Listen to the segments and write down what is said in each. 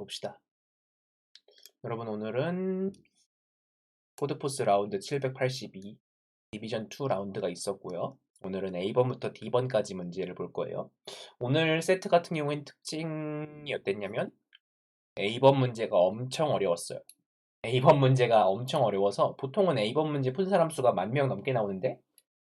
봅시다. 여러분 오늘은 코드포스 라운드 782 디비전 2 라운드가 있었고요. 오늘은 A번부터 D번까지 문제를 볼 거예요. 오늘 세트 같은 경우엔 특징이 어땠냐면 A번 문제가 엄청 어려웠어요. A번 문제가 엄청 어려워서 보통은 A번 문제 푼 사람 수가 10,000명 넘게 나오는데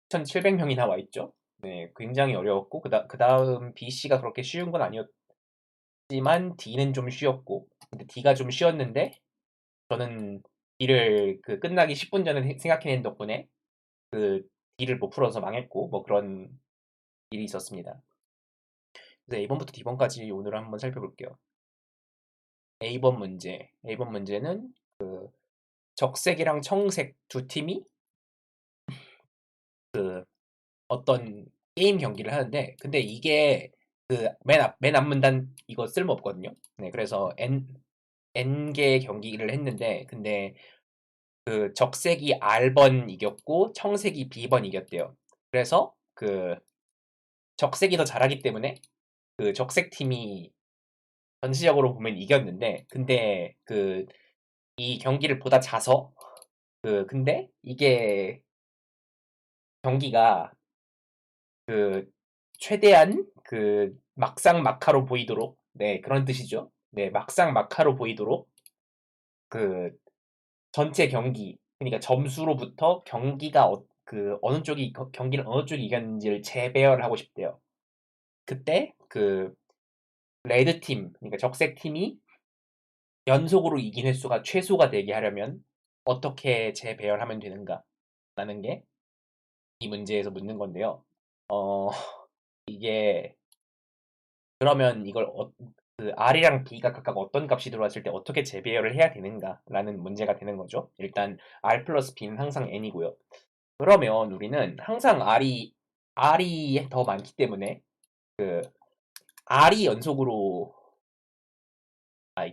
1,700명이 나와 있죠. 네, 굉장히 어려웠고 그다음 BC가 그렇게 쉬운 건 아니었지만 D는 좀 쉬웠고 근데 D가 좀 쉬웠는데 저는 D를 끝나기 10분 전에 생각해낸 덕분에 그 D를 못 풀어서 망했고 뭐 그런 일이 있었습니다. 그래서 A번부터 D번까지 오늘 한번 살펴볼게요. A번 문제는 적색이랑 청색 두 팀이 어떤 게임 경기를 하는데 근데 이게 맨 앞 문단 이거 쓸모 없거든요. 네, 그래서 N개 경기를 했는데 근데 적색이 R번 이겼고 청색이 B번 이겼대요. 그래서 적색이 더 잘하기 때문에 적색 팀이 전체적으로 보면 이겼는데 근데 이 경기를 보다 자서 근데 이게 경기가 최대한 막상 막하로 보이도록 네, 그런 뜻이죠. 네, 막상 막하로 보이도록 그 전체 경기 그러니까 점수로부터 경기가 어느 쪽이 경기를 어느 쪽이 이겼는지를 재배열하고 싶대요. 그때 레드 팀 그러니까 적색 팀이 연속으로 이긴 횟수가 최소가 되게 하려면 어떻게 재배열하면 되는가라는 게 이 문제에서 묻는 건데요. 어 이게 그러면 이걸 R이랑 B가 각각 어떤 값이 들어왔을 때 어떻게 재배열을 해야 되는가라는 문제가 되는 거죠. 일단 R 플러스 B는 항상 N이고요. 그러면 우리는 항상 R이 더 많기 때문에 R이 연속으로 아,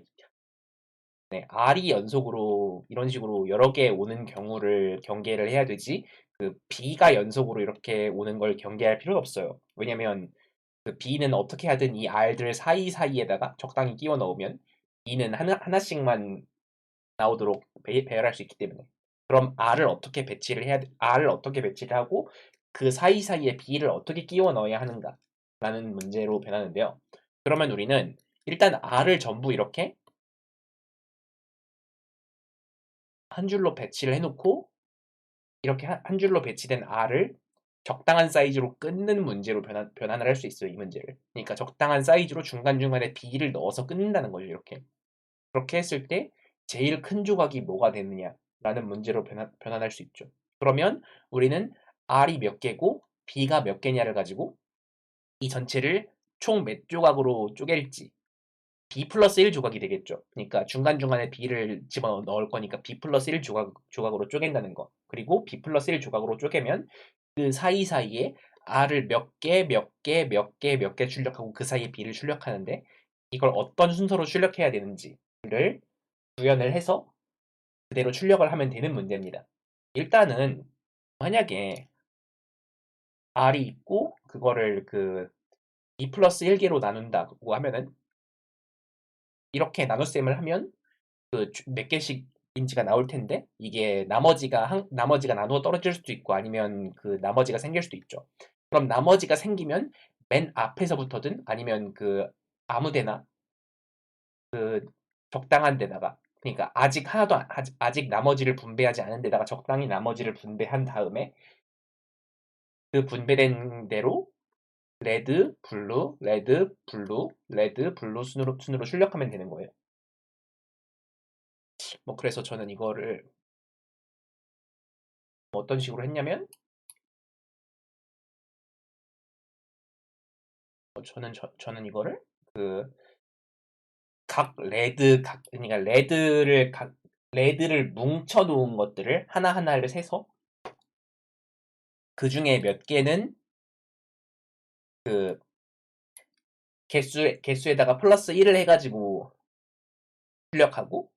네, R이 연속으로 이런 식으로 여러 개 오는 경우를 경계를 해야 되지 B가 연속으로 이렇게 오는 걸 경계할 필요는 없어요. 왜냐면 B는 어떻게 하든 이 R들 사이사이에다가 적당히 끼워 넣으면 B는 하나씩만 나오도록 배열할 수 있기 때문에 그럼 R을 어떻게 배치를 하고 그 사이사이에 B를 어떻게 끼워 넣어야 하는가라는 문제로 변하는데요. 그러면 우리는 일단 R을 전부 이렇게 한 줄로 배치를 해놓고 이렇게 한 줄로 배치된 R을 적당한 사이즈로 끊는 문제로 변환을 할 수 있어요. 이 문제를. 그러니까 적당한 사이즈로 중간중간에 B를 넣어서 끊는다는 거죠. 이렇게. 그렇게 했을 때 제일 큰 조각이 뭐가 되느냐라는 문제로 변환할 수 있죠. 그러면 우리는 R이 몇 개고 B가 몇 개냐를 가지고 이 전체를 총 몇 조각으로 쪼갤지 B 플러스 1 조각이 되겠죠. 그러니까 중간중간에 B를 집어넣을 거니까 B 플러스 1 조각으로 쪼갠다는 거. 그리고 B 플러스 1 조각으로 쪼개면 그 사이사이에 R을 몇 개, 몇 개, 몇 개, 몇 개 출력하고 그 사이에 B를 출력하는데 이걸 어떤 순서로 출력해야 되는지를 구현을 해서 그대로 출력을 하면 되는 문제입니다. 일단은 만약에 R이 있고 그거를 B 플러스 1개로 나눈다고 하면은 이렇게 나눗셈을 하면 몇 개씩인지가 나올 텐데 이게 나머지가 나누어 떨어질 수도 있고 아니면 나머지가 생길 수도 있죠. 그럼 나머지가 생기면 맨 앞에서부터든 아니면 아무 데나 적당한 데다가 그러니까 아직 나머지를 분배하지 않은 데다가 적당히 나머지를 분배한 다음에 그 분배된 대로 레드, 블루, 레드, 블루, 레드, 블루 순으로 출력하면 되는 거예요. 뭐 그래서 저는 이거를 어떤 식으로 했냐면 저는 이거를 그러니까 레드를 뭉쳐 놓은 것들을 하나하나를 세서 그 중에 몇 개는 그 개수에다가 플러스 1을 해가지고 출력하고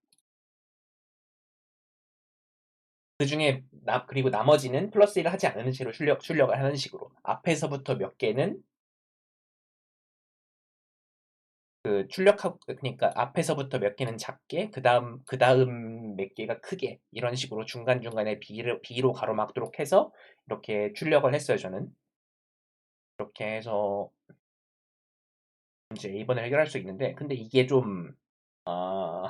그 중에 그리고 나머지는 플러스 1을 하지 않은 채로 출력을 하는 식으로 앞에서부터 몇 개는 그 출력하고 그러니까 앞에서부터 몇 개는 작게 그다음 몇 개가 크게 이런 식으로 중간중간에 B로 가로막도록 해서 이렇게 출력을 했어요, 저는. 이렇게 해서 이제 A번을 해결할 수 있는데 근데 이게 좀 아,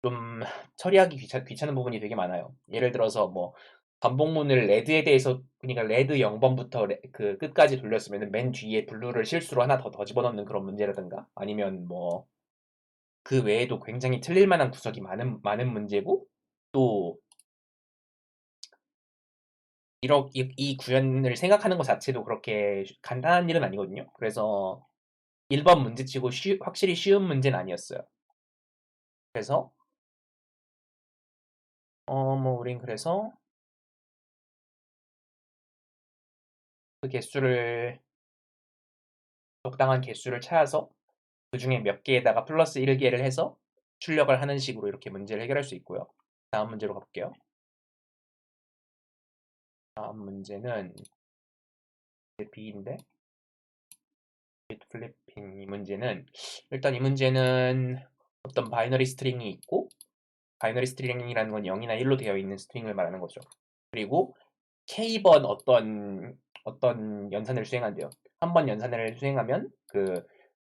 좀 처리하기 귀찮은 부분이 되게 많아요. 예를 들어서 뭐 반복문을 레드에 대해서 그러니까 레드 0번부터 그 끝까지 돌렸으면 맨 뒤에 블루를 실수로 하나 더 집어넣는 그런 문제라든가 아니면 뭐 그 외에도 굉장히 틀릴 만한 구석이 많은 문제고 또 이 구현을 생각하는 것 자체도 그렇게 간단한 일은 아니거든요. 그래서 1번 문제치고 확실히 쉬운 문제는 아니었어요. 그래서 뭐 우린 그래서 그 개수를 적당한 개수를 찾아서 그 중에 몇 개에다가 플러스 1개를 해서 출력을 하는 식으로 이렇게 문제를 해결할 수 있고요. 다음 문제로 가볼게요. 다음 문제는 B인데 플리핑 이 문제는 일단 이 문제는 어떤 바이너리 스트링이 있고 바이너리 스트링이라는 건 0이나 1로 되어 있는 스트링을 말하는 거죠. 그리고 K번 어떤 연산을 수행한대요. 한 번 연산을 수행하면 그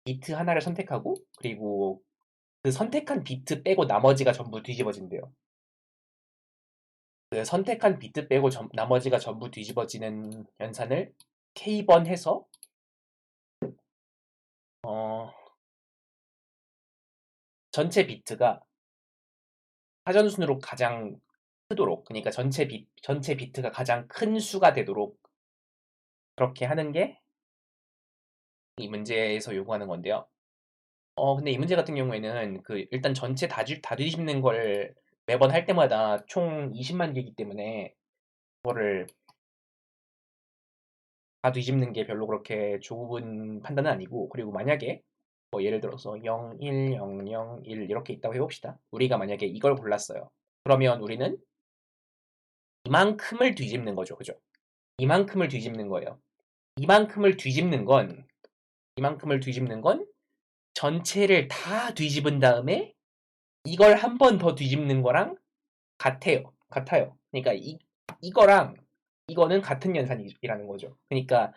비트 하나를 선택하고 그리고 그 선택한 비트 빼고 나머지가 전부 뒤집어진대요. 그 선택한 비트 빼고 나머지가 전부 뒤집어지는 연산을 K번 해서 어, 전체 비트가 사전순으로 가장 크도록 그러니까 전체 비트가 가장 큰 수가 되도록 그렇게 하는 게 이 문제에서 요구하는 건데요. 근데 이 문제 같은 경우에는 그 일단 전체 다 뒤집는 걸 매번 할 때마다 총 20만 개이기 때문에 그거를 다 뒤집는 게 별로 그렇게 좋은 판단은 아니고 그리고 만약에 뭐 예를 들어서 0, 1, 0, 0, 1 이렇게 있다고 해봅시다. 우리가 만약에 이걸 골랐어요. 그러면 우리는 이만큼을 뒤집는 거죠. 그죠? 이만큼을 뒤집는 거예요. 이만큼을 뒤집는 건 이만큼을 뒤집는 건 전체를 다 뒤집은 다음에 이걸 한 번 더 뒤집는 거랑 같아요. 그러니까 이거랑 이거는 같은 연산이라는 거죠. 그러니까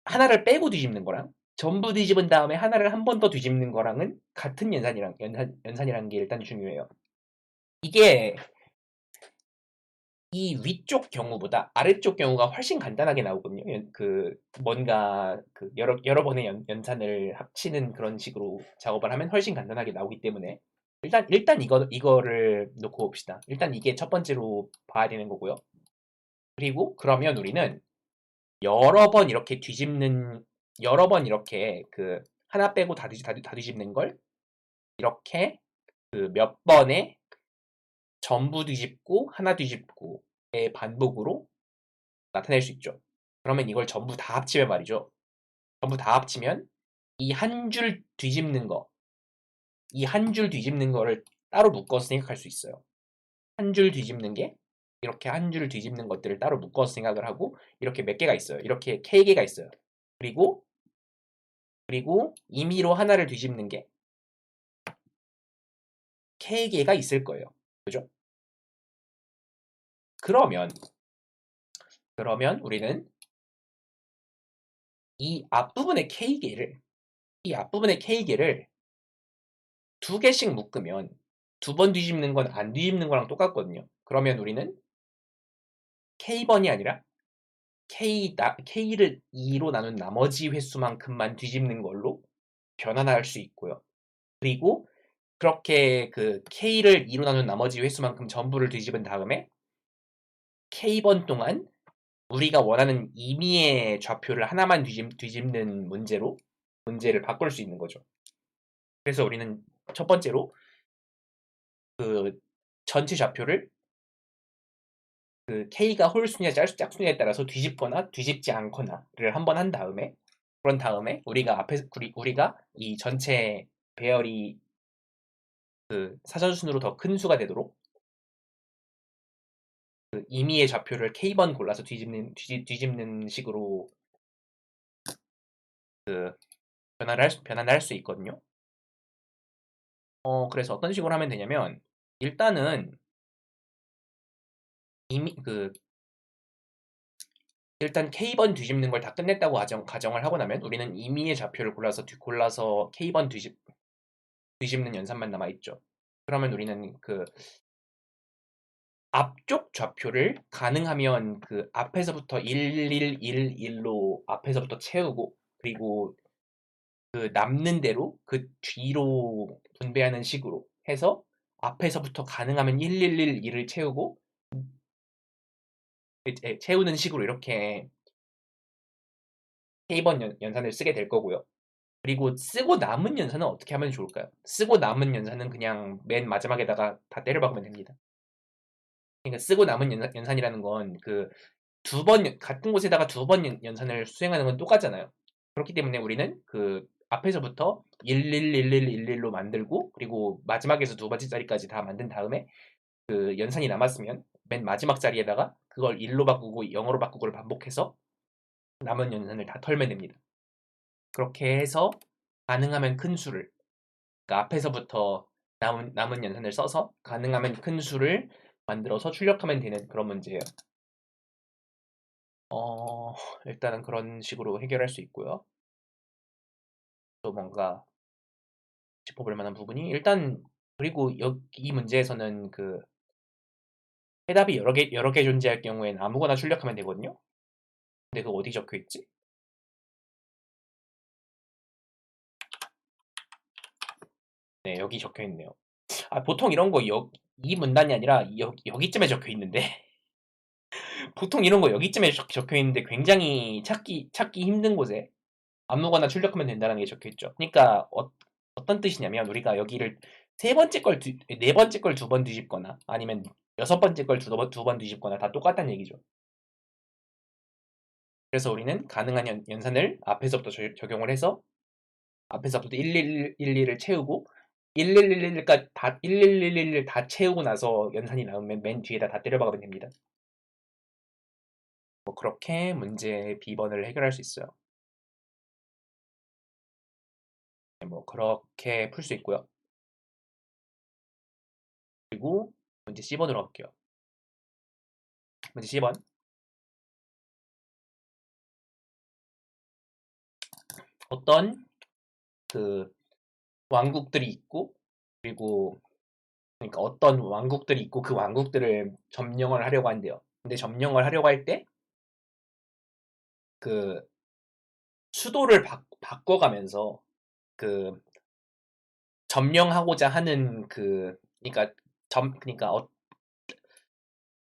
하나를 빼고 뒤집는 거랑 전부 뒤집은 다음에 하나를 한 번 더 뒤집는 거랑은 같은 연산이라는 게 일단 중요해요. 이게 이 위쪽 경우보다 아래쪽 경우가 훨씬 간단하게 나오거든요. 그 뭔가 그 여러 번의 연산을 합치는 그런 식으로 작업을 하면 훨씬 간단하게 나오기 때문에 일단 이거를 놓고 봅시다. 일단 이게 첫 번째로 봐야 되는 거고요. 그리고 그러면 우리는 여러 번 이렇게 여러 번 이렇게 그 하나 빼고 다 뒤집는 걸 이렇게 그 몇 번에 전부 뒤집고 하나 뒤집고의 반복으로 나타낼 수 있죠. 그러면 이걸 전부 다 합치면 말이죠. 전부 다 합치면 이 한 줄 뒤집는 거, 이 한 줄 뒤집는 거를 따로 묶어서 생각할 수 있어요. 한 줄 뒤집는 게 이렇게 한 줄 뒤집는 것들을 따로 묶어서 생각을 하고 이렇게 몇 개가 있어요. 이렇게 K개가 있어요. 그리고 임의로 하나를 뒤집는 게 K개가 있을 거예요. 그죠? 그러면 우리는 이 앞부분의 K개를 두 개씩 묶으면 두 번 뒤집는 건 안 뒤집는 거랑 똑같거든요. 그러면 우리는 K번이 아니라 K를 2로 나눈 나머지 횟수만큼만 뒤집는 걸로 변환할 수 있고요. 그리고 그렇게 그 K를 2로 나눈 나머지 횟수만큼 전부를 뒤집은 다음에 K번 동안 우리가 원하는 임의의 좌표를 하나만 뒤집는 문제를 바꿀 수 있는 거죠. 그래서 우리는 첫 번째로 그 전체 좌표를 그 K가 홀수냐 짝수냐에 따라서 뒤집거나 뒤집지 않거나를 한번 한 다음에 그런 다음에 우리가 이 전체 배열이 그 사전순으로 더 큰 수가 되도록 그 임의의 좌표를 K번 골라서 뒤집는 식으로 그 변환을 할 수 있거든요. 그래서 어떤 식으로 하면 되냐면 일단은 이미 일단 K번 뒤집는 걸 다 끝냈다고 가정을 하고 나면 우리는 임의의 좌표를 골라서 K번 뒤집는 연산만 남아 있죠. 그러면 우리는 그 앞쪽 좌표를 가능하면 그 앞에서부터 1111로 앞에서부터 채우고, 그리고 그 남는 대로 그 뒤로 분배하는 식으로 해서 앞에서부터 가능하면 1111을 채우고 채우는 식으로 이렇게 K번 연산을 쓰게 될 거고요. 그리고 쓰고 남은 연산은 어떻게 하면 좋을까요? 쓰고 남은 연산은 그냥 맨 마지막에다가 다 때려 박으면 됩니다. 그러니까 쓰고 남은 연산이라는 건 그 같은 곳에다가 두 번 연산을 수행하는 건 똑같잖아요. 그렇기 때문에 우리는 그 앞에서부터 111111로 만들고, 그리고 마지막에서 두 번째 자리까지 다 만든 다음에 그 연산이 남았으면 맨 마지막 자리에다가 그걸 1로 바꾸고 0으로 바꾸고를 반복해서 남은 연산을 다 털면 됩니다. 그렇게 해서 가능하면 큰 수를, 그러니까 앞에서부터 남은 연산을 써서 가능하면 큰 수를 만들어서 출력하면 되는 그런 문제예요. 일단은 그런 식으로 해결할 수 있고요. 또 뭔가 짚어볼 만한 부분이 일단, 그리고 이 문제에서는 그 해답이 여러 개 존재할 경우에는 아무거나 출력하면 되거든요. 근데 그거 어디 적혀 있지? 네, 여기 적혀 있네요. 보통 이런 거 이 문단이 아니라 여기쯤에 적혀 있는데 보통 이런 거 여기쯤에 적혀 있는데 굉장히 찾기 힘든 곳에 아무거나 출력하면 된다는 게 적혀 있죠. 그러니까 어떤 뜻이냐면 우리가 여기를 네 번째 걸 두 번 뒤집거나 아니면 여섯 번째 걸 두 번 뒤집거나 다 똑같다는 얘기죠. 그래서 우리는 가능한 연산을 앞에서부터 적용을 해서 앞에서부터 1111을 채우고 1111까지 다 1111을 다 채우고 나서 연산이 나오면 맨 뒤에다 다 때려박으면 됩니다. 뭐 그렇게 문제 B번을 해결할 수 있어요. 뭐 그렇게 풀 수 있고요. 그리고 문제 C번으로 갈게요. 문제 C번. 어떤 그 왕국들이 있고, 그리고 그러니까 어떤 왕국들이 있고 그 왕국들을 점령을 하려고 한대요. 근데 점령을 하려고 할 때 그 수도를 바꿔가면서 그 점령하고자 하는 그러니까 그러니까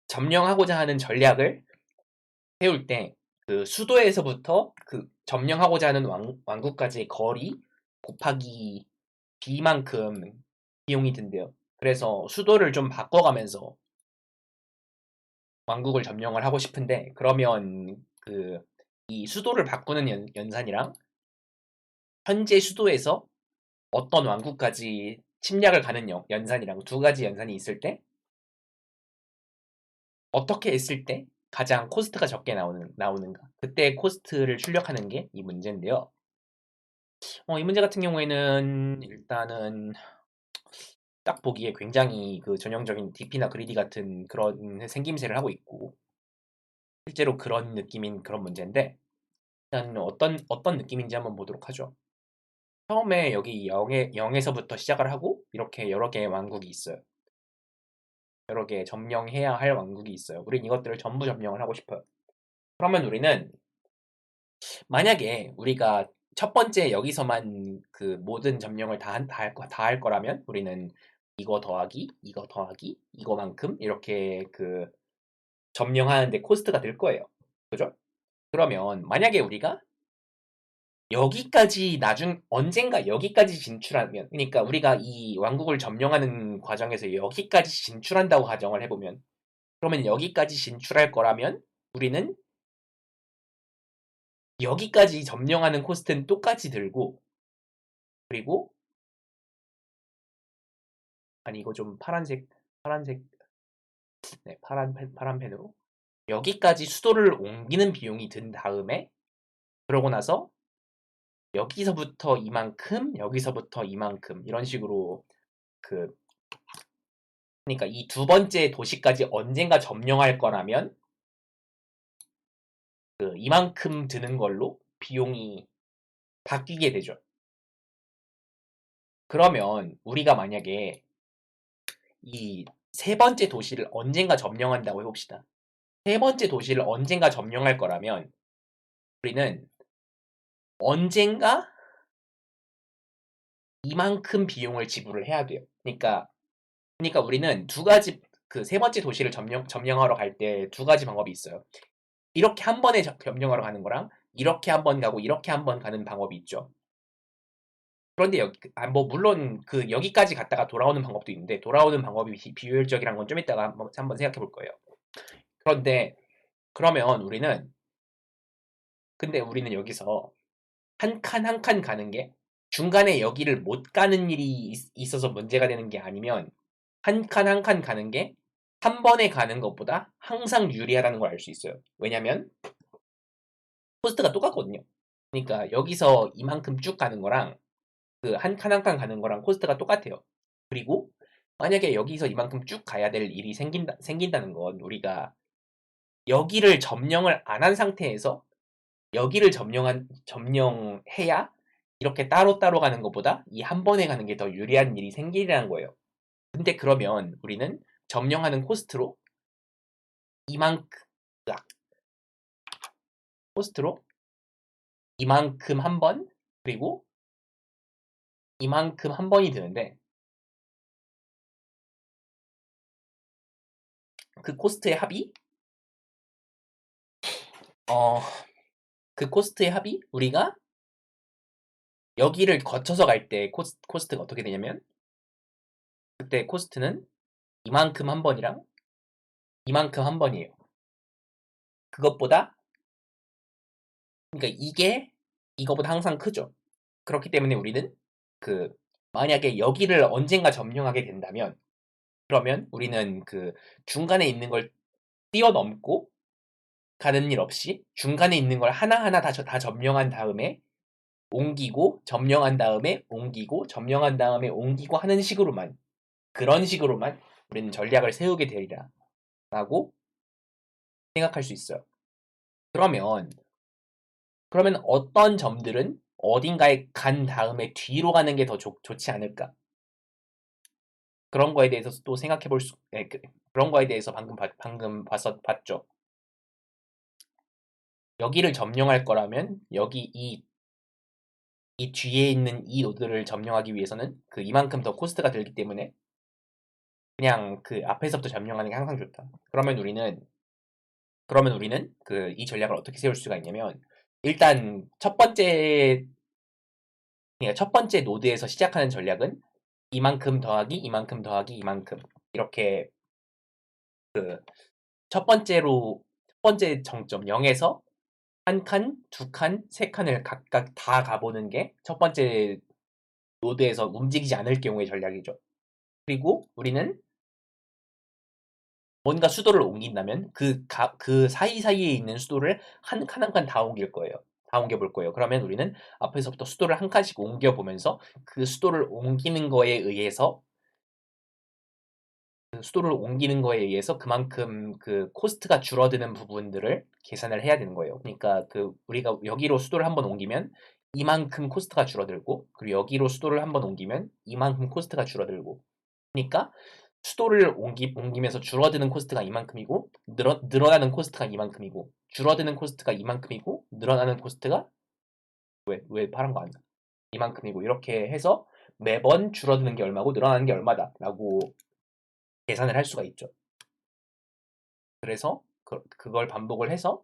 점령하고자 하는 전략을 세울 때 그 수도에서부터 그 점령하고자 하는 왕국까지의 거리 곱하기 B만큼 비용이 든대요. 그래서 수도를 좀 바꿔가면서 왕국을 점령을 하고 싶은데, 그러면 이 수도를 바꾸는 연산이랑 현재 수도에서 어떤 왕국까지 침략을 가는 연산이랑 두 가지 연산이 있을 때 어떻게 했을 때 가장 코스트가 적게 나오는가, 그때 코스트를 출력하는 게 이 문제인데요. 이 문제 같은 경우에는 일단은 딱 보기에 굉장히 그 전형적인 DP나 그리디 같은 그런 생김새를 하고 있고, 실제로 그런 느낌인 그런 문제인데, 일단 어떤 느낌인지 한번 보도록 하죠. 처음에 여기 0에서부터 시작을 하고 이렇게 여러 개의 왕국이 있어요. 여러 개 점령해야 할 왕국이 있어요. 우린 이것들을 전부 점령을 하고 싶어요. 그러면 우리는 만약에 우리가 첫 번째 여기서만 그 모든 점령을 다 할 거라면 우리는 이거 더하기 이거만큼 이렇게 그 점령하는데 코스트가 들 거예요. 그죠? 그러면 만약에 우리가 언젠가 여기까지 진출하면, 그러니까 우리가 이 왕국을 점령하는 과정에서 여기까지 진출한다고 가정을 해보면, 그러면 여기까지 진출할 거라면 우리는 여기까지 점령하는 코스트는 똑같이 들고, 그리고 아니 이거 좀 파란색, 네, 파란 펜으로 여기까지 수도를 옮기는 비용이 든 다음에, 그러고 나서 여기서부터 이만큼, 여기서부터 이만큼 이런 식으로 그 그러니까 이 두 번째 도시까지 언젠가 점령할 거라면 그 이만큼 드는 걸로 비용이 바뀌게 되죠. 그러면 우리가 만약에 이 세 번째 도시를 언젠가 점령한다고 해봅시다. 세 번째 도시를 언젠가 점령할 거라면 우리는 언젠가 이만큼 비용을 지불을 해야 돼요. 그러니까 우리는 두 가지 그 세 번째 도시를 점령하러 갈 때 두 가지 방법이 있어요. 이렇게 한 번에 점령하러 가는 거랑 이렇게 한 번 가고 이렇게 한 번 가는 방법이 있죠. 그런데 뭐 물론 그 여기까지 갔다가 돌아오는 방법도 있는데 돌아오는 방법이 비효율적이란 건 좀 이따가 한번 생각해 볼 거예요. 그런데 그러면 근데 우리는 여기서 한 칸 한 칸 가는 게 중간에 여기를 못 가는 일이 있어서 문제가 되는 게 아니면 한 칸 한 칸 가는 게 한 번에 가는 것보다 항상 유리하다는 걸 알 수 있어요. 왜냐면 코스트가 똑같거든요. 그러니까 여기서 이만큼 쭉 가는 거랑 그 한 칸 한 칸 가는 거랑 코스트가 똑같아요. 그리고 만약에 여기서 이만큼 쭉 가야 될 일이 생긴다는 건 우리가 여기를 점령을 안 한 상태에서 여기를 점령해야 이렇게 따로따로 가는 것보다 이 한 번에 가는 게 더 유리한 일이 생기라는 거예요. 근데 그러면 우리는 점령하는 코스트로 이만큼, 코스트로 이만큼 한 번, 그리고 이만큼 한 번이 드는데 그 코스트의 합이 어, 그 코스트의 합이 우리가 여기를 거쳐서 갈 때 코스트가 어떻게 되냐면 그때 코스트는 이만큼 한 번이랑 이만큼 한 번이에요. 그것보다 그러니까 이게 이거보다 항상 크죠. 그렇기 때문에 우리는 그 만약에 여기를 언젠가 점령하게 된다면 그러면 우리는 그 중간에 있는 걸 뛰어넘고 가는 일 없이 중간에 있는 걸 하나하나 다 점령한 다음에 옮기고 점령한 다음에 옮기고 점령한 다음에 옮기고 하는 식으로만 그런 식으로만 우리는 전략을 세우게 되리라라고 생각할 수 있어요. 그러면 어떤 점들은 어딘가에 간 다음에 뒤로 가는 게 더 좋지 않을까? 그런 거에 대해서 또 생각해 볼 그런 거에 대해서 방금 봤죠. 여기를 점령할 거라면 여기 이 뒤에 있는 이 노드를 점령하기 위해서는 그 이만큼 더 코스트가 들기 때문에 그냥 그 앞에서부터 점령하는 게 항상 좋다. 그러면 우리는 그 이 전략을 어떻게 세울 수가 있냐면 일단 그러니까 첫 번째 노드에서 시작하는 전략은 이만큼 더하기 이만큼 더하기 이만큼 이렇게 그 첫 번째 정점 0에서 한 칸, 두 칸, 세 칸을 각각 다 가보는 게 첫 번째 노드에서 움직이지 않을 경우의 전략이죠. 그리고 우리는 뭔가 수도를 옮긴다면 그 사이사이에 있는 수도를 한 칸 한 칸 다 옮길 거예요. 다 옮겨볼 거예요. 그러면 우리는 앞에서부터 수도를 한 칸씩 옮겨보면서 그 수도를 옮기는 거에 의해서 그만큼 그 코스트가 줄어드는 부분들을 계산을 해야 되는 거예요. 그러니까 그 우리가 여기로 수도를 한번 옮기면 이만큼 코스트가 줄어들고 그리고 여기로 수도를 한번 옮기면 이만큼 코스트가 줄어들고 그러니까 수도를 옮기면서 줄어드는 코스트가 이만큼이고 늘어나는 코스트가 이만큼이고 줄어드는 코스트가 이만큼이고 늘어나는 코스트가 왜 파란 거 아니야? 이만큼이고 이렇게 해서 매번 줄어드는 게 얼마고 늘어나는 게 얼마다라고 계산을 할 수가 있죠. 그래서 그걸 반복을 해서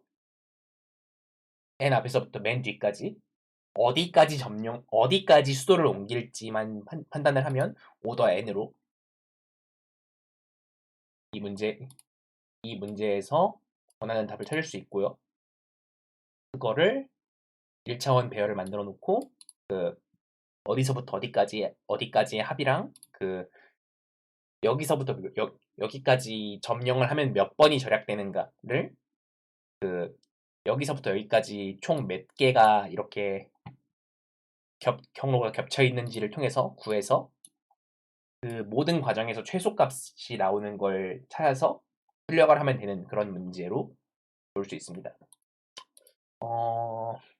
n 앞에서부터 맨 뒤까지 어디까지 수도를 옮길지만 판단을 하면 오더 n으로 이 문제 이 문제에서 원하는 답을 찾을 수 있고요. 그거를 1차원 배열을 만들어 놓고 어디서부터 어디까지의 합이랑 여기서부터 여기까지 점령을 하면 몇 번이 절약되는가를 여기서부터 여기까지 총 몇 개가 이렇게 경로가 겹쳐 있는지를 통해서 구해서 그 모든 과정에서 최소값이 나오는 걸 찾아서 출력을 하면 되는 그런 문제로 볼 수 있습니다.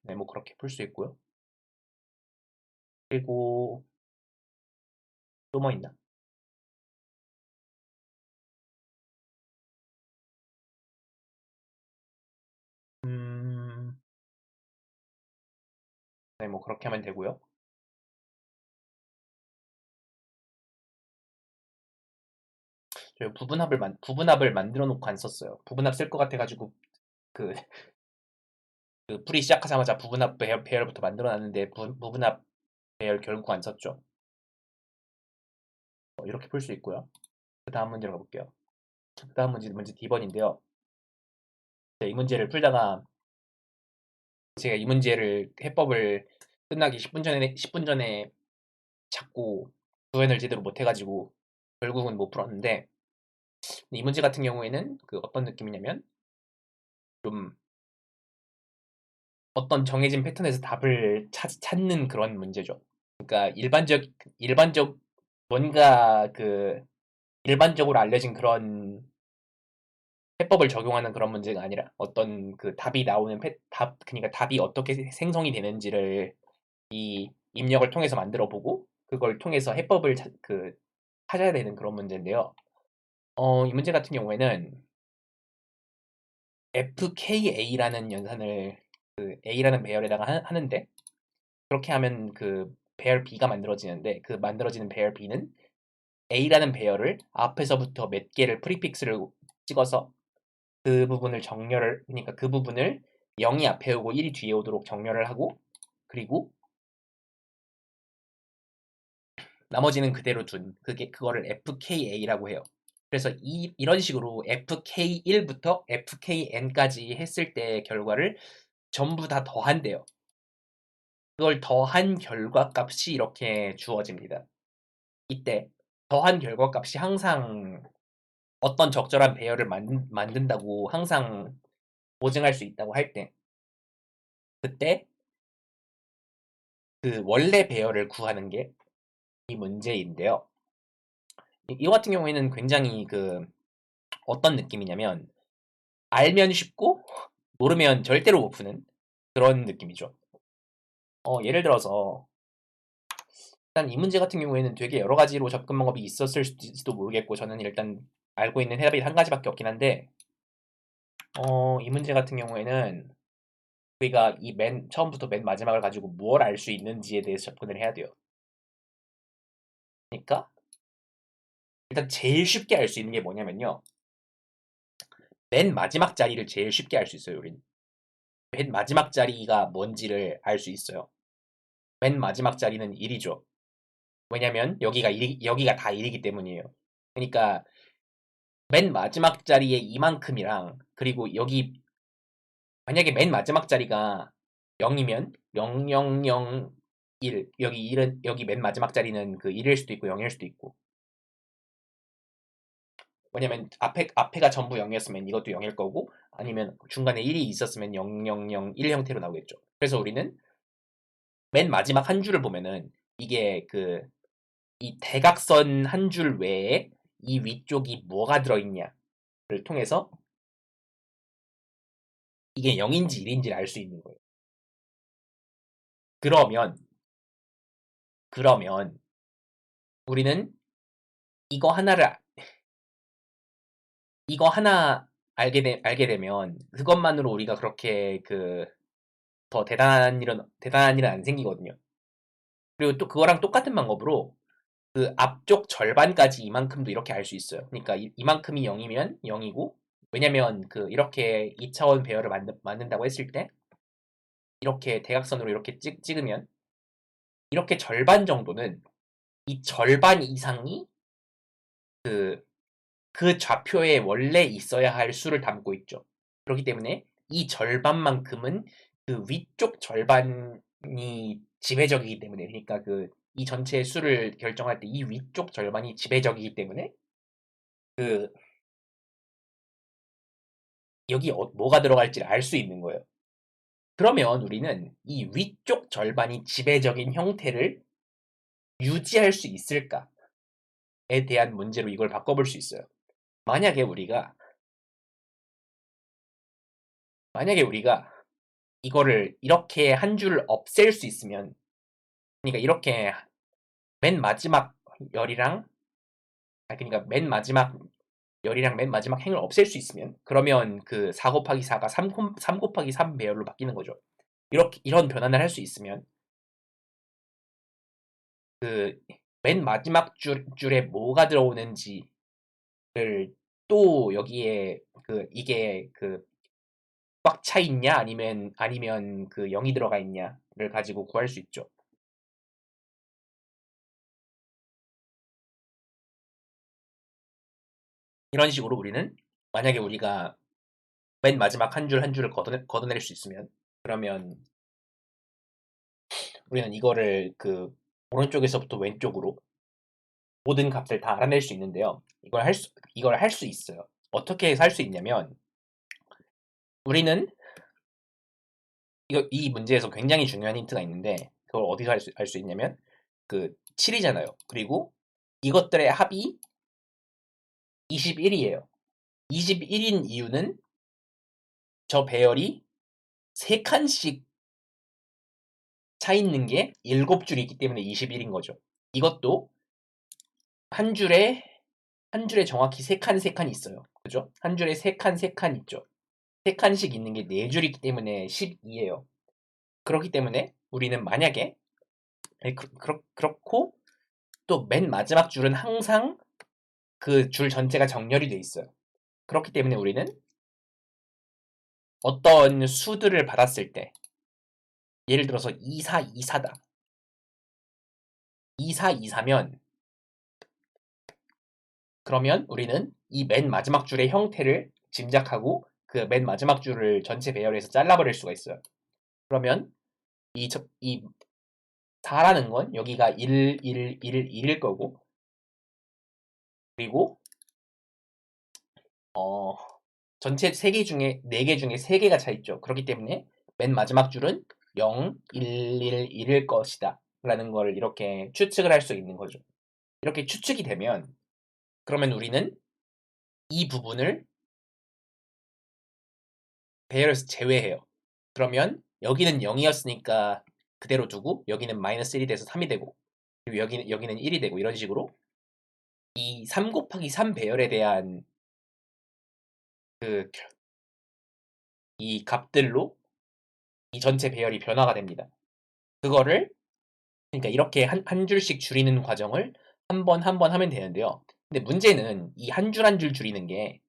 네, 뭐 그렇게 풀 수 있고요. 그리고 또 뭐 있나? 음, 네, 뭐 그렇게 하면 되고요. 저 부분합을 만들어 놓고 안 썼어요. 부분합 쓸 것 같아가지고 그, 그 풀이 시작하자마자 부분합 배열부터 만들어 놨는데 부분합 배열 결국 안 썼죠. 이렇게 풀 수 있고요. 그 다음 문제로 가볼게요. 그 다음 문제 D번인데요. 이 문제를 풀다가 제가 이 문제를 해법을 끝나기 10분 전에 자꾸 구현을 제대로 못 해가지고 결국은 못 풀었는데 이 문제 같은 경우에는 그 어떤 느낌이냐면 좀 어떤 정해진 패턴에서 답을 찾는 그런 문제죠. 그러니까 일반적 뭔가 그 일반적으로 알려진 그런 해법을 적용하는 그런 문제가 아니라 어떤 그 답이 나오는 그러니까 답이 어떻게 생성이 되는지를 이 입력을 통해서 만들어 보고 그걸 통해서 해법을 찾아야 되는 그런 문제인데요. 이 문제 같은 경우에는 FKA라는 연산을 그 A라는 배열에다가 하는데 그렇게 하면 그 배열 B가 만들어지는데 그 만들어지는 배열 B는 A라는 배열을 앞에서부터 몇 개를 프리픽스를 찍어서 그 부분을 그러니까 그 부분을 0이 앞에 오고 1이 뒤에 오도록 정렬을 하고 그리고 나머지는 그대로 그거를 FKA라고 해요. 그래서 이런 식으로 FK1부터 FKN까지 했을 때 결과를 전부 다 더한대요. 그걸 더한 결과값이 이렇게 주어집니다. 이때 더한 결과값이 항상 어떤 적절한 배열을 만든다고 항상 보증할 수 있다고 할 때 그때 그 원래 배열을 구하는 게 이 문제인데요. 이거 같은 경우에는 굉장히 그 어떤 느낌이냐면 알면 쉽고 모르면 절대로 못 푸는 그런 느낌이죠. 예를 들어서 일단 이 문제 같은 경우에는 되게 여러 가지로 접근 방법이 있었을지도 모르겠고 저는 일단 알고 있는 해답이 한 가지밖에 없긴 한데 이 문제 같은 경우에는 우리가 이 처음부터 맨 마지막을 가지고 뭘 알 수 있는지에 대해서 접근을 해야 돼요. 그러니까 일단 제일 쉽게 알 수 있는 게 뭐냐면요. 맨 마지막 자리를 제일 쉽게 알 수 있어요, 우린. 맨 마지막 자리가 뭔지를 알 수 있어요. 맨 마지막 자리는 1이죠. 왜냐면 여기가 다 1이기 때문이에요. 그러니까 맨 마지막 자리에 이만큼이랑 그리고 여기 만약에 맨 마지막 자리가 0이면 0001 여기 맨 마지막 자리는 그 1일 수도 있고 0일 수도 있고 왜냐면 앞에가 전부 0이었으면 이것도 0일 거고 아니면 중간에 1이 있었으면 0001 형태로 나오겠죠. 그래서 우리는 맨 마지막 한 줄을 보면은 이게 이 대각선 한 줄 외에 이 위쪽이 뭐가 들어있냐를 통해서 이게 0인지 1인지를 알 수 있는 거예요. 그러면 그러면 우리는 이거 하나를 이거 하나 알게 되면 그것만으로 우리가 그렇게 더 대단한 일은 안 생기거든요. 그리고 또 그거랑 똑같은 방법으로 그 앞쪽 절반까지 이만큼도 이렇게 알 수 있어요. 그러니까 이만큼이 0이면 0이고 왜냐면 이렇게 2차원 배열을 만든다고 했을 때 이렇게 대각선으로 이렇게 찍으면 이렇게 절반 정도는 이 절반 이상이 그, 그 좌표에 원래 있어야 할 수를 담고 있죠. 그렇기 때문에 이 절반만큼은 그 위쪽 절반이 지배적이기 때문에 그러니까 이 전체의 수를 결정할 때 이 위쪽 절반이 지배적이기 때문에 그 여기 뭐가 들어갈지를 알 수 있는 거예요. 그러면 우리는 이 위쪽 절반이 지배적인 형태를 유지할 수 있을까에 대한 문제로 이걸 바꿔볼 수 있어요. 만약에 우리가 이거를 이렇게 한 줄을 없앨 수 있으면, 그러니까 이렇게 맨 마지막 열이랑, 그러니까 맨 마지막 열이랑 맨 마지막 행을 없앨 수 있으면, 그러면 그 4 곱하기 4가 3 곱하기 3 배열로 바뀌는 거죠. 이런 변환을 할 수 있으면 그 맨 마지막 줄에 뭐가 들어오는지를 또 여기에 이게 꽉 차 있냐 아니면 그 0이 들어가 있냐를 가지고 구할 수 있죠. 이런 식으로 우리는, 만약에 우리가 맨 마지막 한 줄 한 줄을 걷어낼 수 있으면, 그러면 우리는 이거를 오른쪽에서부터 왼쪽으로 모든 값을 다 알아낼 수 있는데요. 이걸 할 수 있어요. 어떻게 해서 할 수 있냐면, 우리는 이 문제에서 굉장히 중요한 힌트가 있는데, 그걸 어디서 할 수 있냐면, 7이잖아요. 그리고 이것들의 합이 21이에요. 21인 이유는 저 배열이 3칸씩 차 있는 게 7줄이 있기 때문에 21인 거죠. 이것도 한 줄에 정확히 3칸 3칸 있어요. 그죠? 한 줄에 3칸 3칸 있죠. 3칸씩 있는 게 4줄이기 때문에 12예요. 그렇기 때문에 우리는 만약에, 그렇고 또 맨 마지막 줄은 항상 그 줄 전체가 정렬이 돼 있어요. 그렇기 때문에 우리는 어떤 수들을 받았을 때, 예를 들어서 2424다. 2424면, 그러면 우리는 이 맨 마지막 줄의 형태를 짐작하고 그 맨 마지막 줄을 전체 배열해서 잘라버릴 수가 있어요. 그러면 이 4라는 건 여기가 1, 1, 1, 1일 거고, 그리고 전체 3개 중에 4개 중에 3개가 차 있죠. 그렇기 때문에 맨 마지막 줄은 0, 1, 1, 1일 것이다 라는 걸 이렇게 추측을 할 수 있는 거죠. 이렇게 추측이 되면, 그러면 우리는 이 부분을 배열에서 제외해요. 그러면 여기는 0이었으니까 그대로 두고, 여기는 마이너스 1이 돼서 3이 되고, 그리고 여기는 1이 되고, 이런 식으로 이 3 곱하기 3 배열에 대한 그 이 값들로 이 전체 배열이 변화가 됩니다. 그거를, 그러니까 이렇게 한 줄씩 줄이는 과정을 한 번 한 번 하면 되는데요. 근데 문제는 이 한 줄 한 줄 줄이는 게,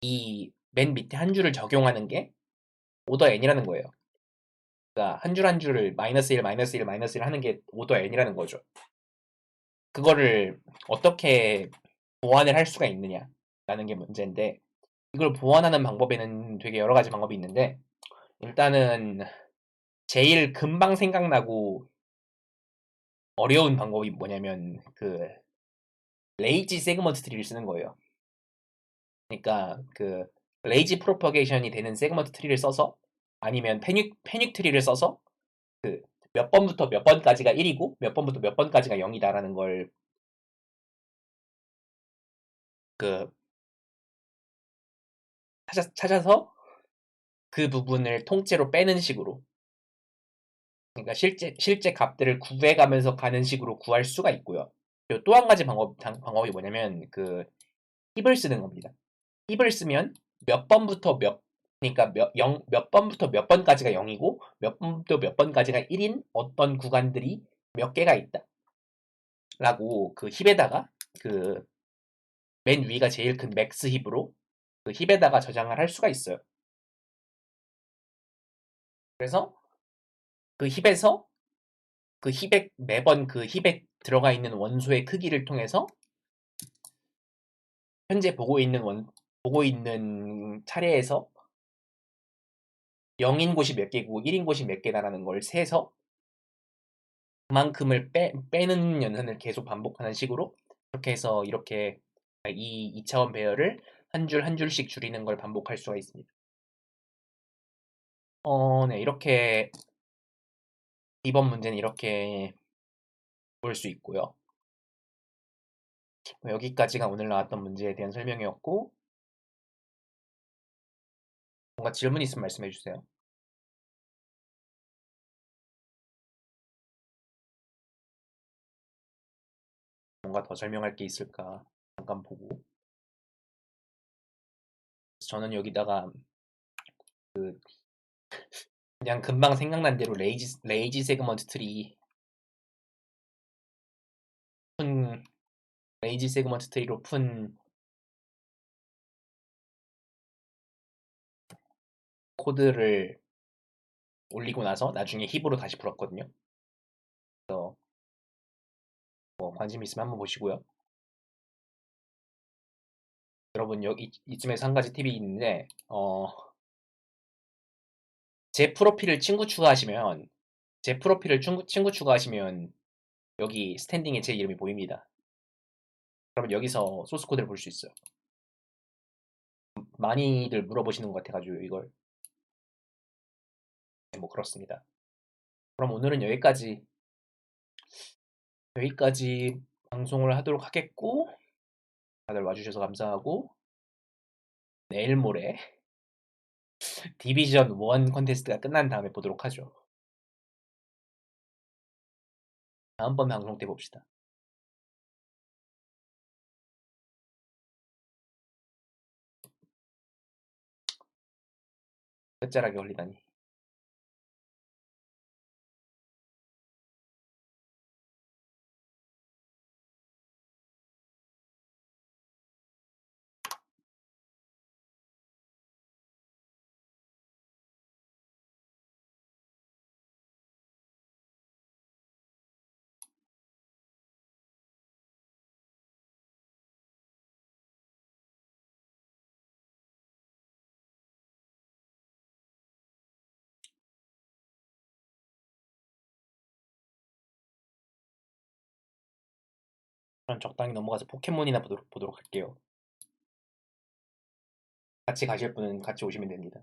이 맨 밑에 한 줄을 적용하는 게 오더 n이라는 거예요. 그러니까 한 줄 한 줄을 마이너스 1, 마이너스 1, 마이너스 1 하는 게 오더 n이라는 거죠. 그거를 어떻게 보완을 할 수가 있느냐라는 게 문제인데, 이걸 보완하는 방법에는 되게 여러 가지 방법이 있는데, 일단은 제일 금방 생각나고 어려운 방법이 뭐냐면 레이지 세그먼트 트리를 쓰는 거예요. 그러니까 레이지 프로퍼게이션이 되는 세그먼트 트리를 써서, 아니면 패닉 트리를 써서 몇 번부터 몇 번까지가 1이고 몇 번부터 몇 번까지가 0이다라는 걸 그 찾아서 그 부분을 통째로 빼는 식으로, 그러니까 실제 값들을 구해가면서 가는 식으로 구할 수가 있고요. 그리고 또 한 가지 방법이 뭐냐면 힙을 쓰는 겁니다. 힙을 쓰면 몇 번부터 그러니까 몇 번부터 몇 번까지가 0이고 몇 번부터 몇 번까지가 1인 어떤 구간들이 몇 개가 있다 라고 그 힙에다가 맨 위가 제일 큰 맥스 힙으로 그 힙에다가 저장을 할 수가 있어요. 그래서 그 힙에서 매번 그 힙에 들어가 있는 원소의 크기를 통해서 현재 보고 있는 차례에서 0인 곳이 몇 개고 1인 곳이 몇 개다라는 걸 세서 그만큼을 빼는 연산을 계속 반복하는 식으로, 그렇게 해서 이렇게 이 2차원 배열을 한 줄 한 줄씩 줄이는 걸 반복할 수가 있습니다. 네, 이렇게 이번 문제는 이렇게 볼 수 있고요. 여기까지가 오늘 나왔던 문제에 대한 설명이었고, 뭔가 질문 있으면 말씀해 주세요. 뭔가 더 설명할 게 있을까 잠깐 보고. 저는 여기다가 그냥 금방 생각난 대로 레이지 세그먼트 트리 푼 레이지 세그먼트 트리로 푼 코드를 올리고 나서 나중에 힙으로 다시 풀었거든요. 그래서 뭐 관심 있으면 한번 보시고요. 여러분 여기 이쯤에서 한 가지 팁이 있는데 제 프로필을 친구 추가하시면 여기 스탠딩에 제 이름이 보입니다. 그러면 여기서 소스 코드를 볼 수 있어요. 많이들 물어보시는 것 같아가지고 이걸 네, 뭐 그렇습니다. 그럼 오늘은 여기까지 방송을 하도록 하겠고 다들 와주셔서 감사하고 내일 모레 디비전 1 컨테스트가 끝난 다음에 보도록 하죠. 다음번 방송 때 봅시다. 끝자락에 올리다니. 그럼 적당히 넘어가서 포켓몬이나 보도록 할게요. 같이 가실 분은 같이 오시면 됩니다.